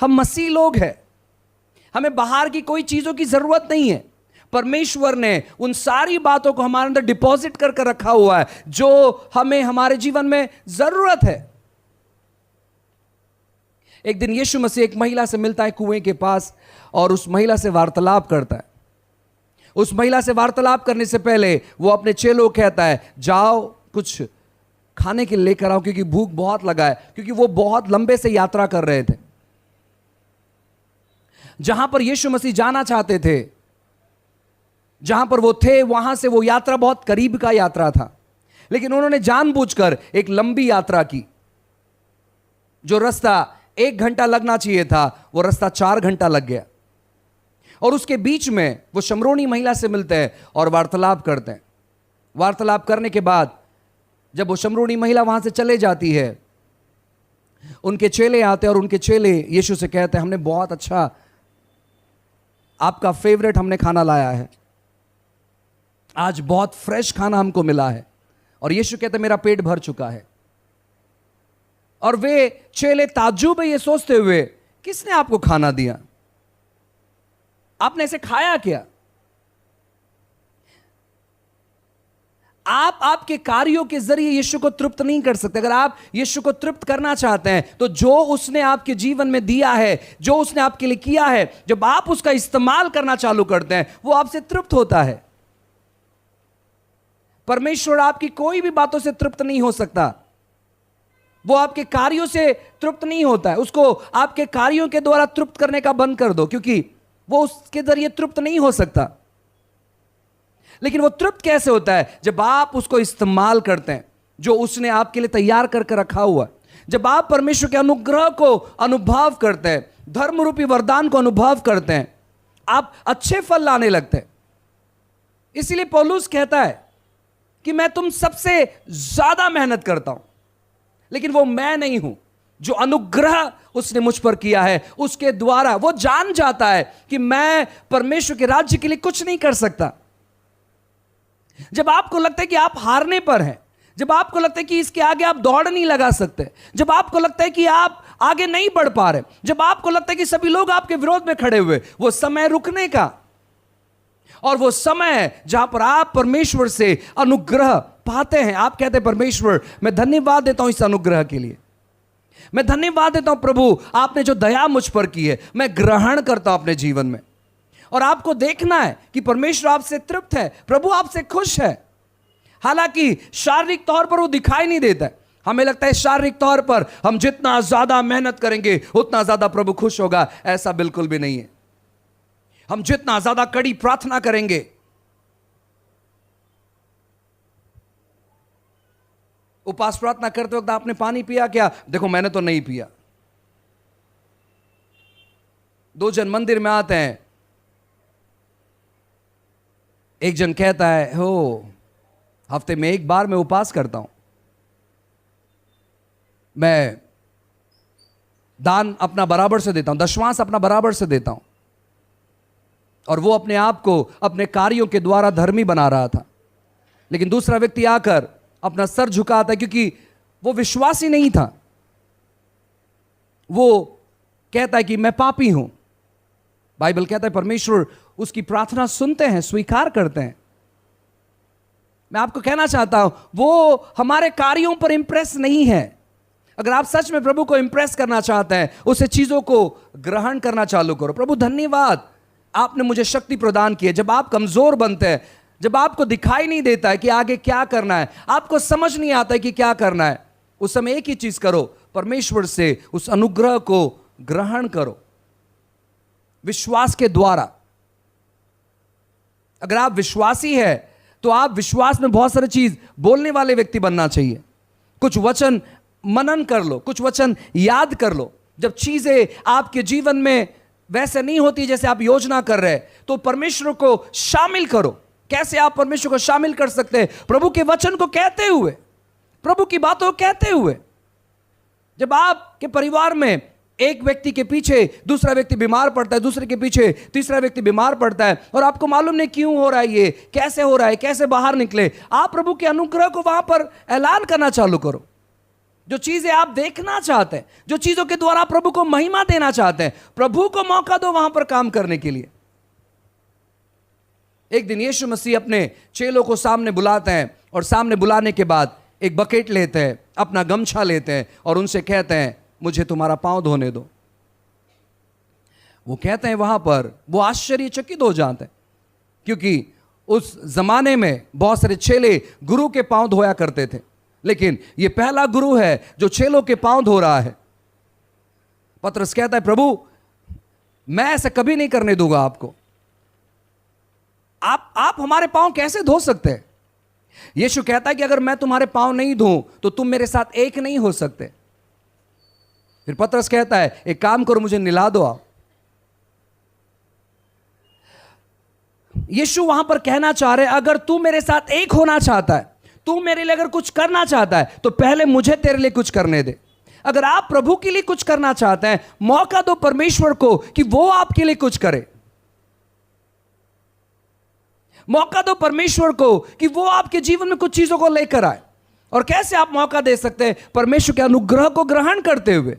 हम मसीह लोग हैं, हमें बाहर की कोई चीजों की जरूरत नहीं है। परमेश्वर ने उन सारी बातों को हमारे अंदर डिपॉजिट कर रखा हुआ है जो हमें हमारे जीवन में जरूरत है। एक दिन यीशु मसीह एक महिला से मिलता है कुएं के पास और उस महिला से वार्तालाप करता है। उस महिला से वार्तालाप करने से पहले वो अपने चेलों को कहता है, जाओ कुछ खाने के लिए लेकर आओ, क्योंकि भूख बहुत लगा है, क्योंकि वो बहुत लंबे से यात्रा कर रहे थे। जहां पर यीशु मसीह जाना चाहते थे, जहां पर वो थे, वहां से वो यात्रा बहुत करीब का यात्रा था, लेकिन उन्होंने जानबूझकर एक लंबी यात्रा की। जो रास्ता 1 घंटा लगना चाहिए था वो रास्ता 4 घंटा लग गया। और उसके बीच में वो शमरोनी महिला से मिलते हैं और वार्तालाप करते हैं। वार्तालाप करने के बाद जब वो शमरोनी महिला वहां से चले जाती है, उनके चेले आते हैं और उनके चेले यीशु से कहते हैं, हमने बहुत अच्छा, आपका फेवरेट हमने खाना लाया है, आज बहुत फ्रेश खाना हमको मिला है। और यीशु कहते हैं, मेरा पेट भर चुका है। और वे चेले ताज्जुब है ये सोचते हुए, किसने आपको खाना दिया, आपने इसे खाया क्या? आप आपके कार्यों के जरिए यीशु को तृप्त नहीं कर सकते। अगर आप यीशु को तृप्त करना चाहते हैं तो जो उसने आपके जीवन में दिया है, जो उसने आपके लिए किया है, जब आप उसका इस्तेमाल करना चालू करते हैं, वो आपसे तृप्त होता है। परमेश्वर आपकी कोई भी बातों से तृप्त नहीं हो सकता। वो आपके कार्यों से तृप्त नहीं होता है। उसको आपके कार्यों के द्वारा तृप्त करने का बंद कर दो, क्योंकि वो उसके जरिए तृप्त नहीं हो सकता। लेकिन वो तृप्त कैसे होता है? जब आप उसको इस्तेमाल करते हैं, जो उसने आपके लिए तैयार करके रखा हुआ है। जब आप परमेश्वर के अनुग्रह को अनुभव करते हैं, धर्म रूपी वरदान को अनुभव करते हैं, आप अच्छे फल लाने लगते हैं। इसीलिए पौलुस कहता है कि मैं तुम सबसे ज्यादा मेहनत करता हूं, लेकिन वो मैं नहीं हूं, जो अनुग्रह उसने मुझ पर किया है उसके द्वारा। वो जान जाता है कि मैं परमेश्वर के राज्य के लिए कुछ नहीं कर सकता। जब आपको लगता है कि आप हारने पर हैं, जब आपको लगता है कि इसके आगे आप दौड़ नहीं लगा सकते, जब आपको लगता है कि आप आगे नहीं बढ़ पा रहे, जब आपको लगता है कि सभी लोग आपके विरोध में खड़े हुए, वो समय रुकने का और वो समय जहां पर आप परमेश्वर से अनुग्रह पाते हैं। आप कहते हैं, परमेश्वर मैं धन्यवाद देता हूं इस अनुग्रह के लिए, मैं धन्यवाद देता हूं प्रभु, आपने जो दया मुझ पर की है मैं ग्रहण करता हूं अपने जीवन में। और आपको देखना है कि परमेश्वर आपसे तृप्त है, प्रभु आपसे खुश है। हालांकि शारीरिक तौर पर वो दिखाई नहीं देता है। हमें लगता है शारीरिक तौर पर हम जितना ज्यादा मेहनत करेंगे उतना ज्यादा प्रभु खुश होगा। ऐसा बिल्कुल भी नहीं है। हम जितना ज्यादा कड़ी प्रार्थना करेंगे, उपवास प्रार्थना करते वक्त आपने पानी पिया क्या? देखो मैंने तो नहीं पिया। 2 जन मंदिर में आते हैं, एक जन कहता है, हो हफ्ते में 1 बार मैं उपवास करता हूं, मैं दान अपना बराबर से देता हूं, दशमांश अपना बराबर से देता हूं। और वो अपने आप को अपने कार्यों के द्वारा धर्मी बना रहा था। लेकिन दूसरा व्यक्ति आकर अपना सर झुकाता है, क्योंकि वो विश्वासी नहीं था। वो कहता है कि मैं पापी हूं। बाइबल कहता है परमेश्वर उसकी प्रार्थना सुनते हैं, स्वीकार करते हैं। मैं आपको कहना चाहता हूं, वो हमारे कार्यों पर इंप्रेस नहीं है। अगर आप सच में प्रभु को इंप्रेस करना चाहते हैं, उसे चीजों को ग्रहण करना चालू करो। प्रभु धन्यवाद, आपने मुझे शक्ति प्रदान की है। जब आप कमजोर बनते हैं, जब आपको दिखाई नहीं देता है कि आगे क्या करना है, आपको समझ नहीं आता है कि क्या करना है, उस समय एक ही चीज करो, परमेश्वर से उस अनुग्रह को ग्रहण करो विश्वास के द्वारा। अगर आप विश्वासी है तो आप विश्वास में बहुत सारी चीज बोलने वाले व्यक्ति बनना चाहिए। कुछ वचन मनन कर लो, कुछ वचन याद कर लो। जब चीजें आपके जीवन में वैसे नहीं होती जैसे आप योजना कर रहे हैं, तो परमेश्वर को शामिल करो। कैसे आप परमेश्वर को शामिल कर सकते हैं? प्रभु के वचन को कहते हुए, प्रभु की बातों को कहते हुए। जब आपके परिवार में एक व्यक्ति के पीछे दूसरा व्यक्ति बीमार पड़ता है, दूसरे के पीछे तीसरा व्यक्ति बीमार पड़ता है, और आपको मालूम नहीं क्यों हो रहा है, ये कैसे हो रहा है, कैसे बाहर निकले, आप प्रभु के अनुग्रह को वहां पर ऐलान करना चालू करो। जो चीजें आप देखना चाहते हैं, जो चीजों के द्वारा प्रभु को महिमा देना चाहते हैं, प्रभु को मौका दो वहां पर काम करने के लिए। एक दिन यीशु मसीह अपने चेलों को सामने बुलाते हैं और सामने बुलाने के बाद एक बकेट लेते हैं, अपना गमछा लेते हैं और उनसे कहते हैं, मुझे तुम्हारा पांव धोने दो। वो कहते हैं वहां पर वो आश्चर्यचकित हो जाते हैं, क्योंकि उस जमाने में बहुत सारे चेले गुरु के पांव धोया करते थे, लेकिन ये पहला गुरु है जो चेलों के पांव धो रहा है। पतरस कहता है, प्रभु मैं ऐसा कभी नहीं करने दूंगा आपको, आप हमारे पांव कैसे धो सकते हैं? यीशु कहता है कि अगर मैं तुम्हारे पांव नहीं धोऊं तो तुम मेरे साथ एक नहीं हो सकते। फिर पतरस कहता है, एक काम करो, मुझे निला दो आप। यीशु वहां पर कहना चाह रहे, अगर तू मेरे साथ एक होना चाहता है, तू मेरे लिए अगर कुछ करना चाहता है, तो पहले मुझे तेरे लिए कुछ करने दे। अगर आप प्रभु के लिए कुछ करना चाहते हैं, मौका दो परमेश्वर को कि वो आपके लिए कुछ करे। मौका दो परमेश्वर को कि वो आपके जीवन में कुछ चीजों को लेकर आए। और कैसे आप मौका दे सकते हैं? परमेश्वर के अनुग्रह को ग्रहण करते हुए।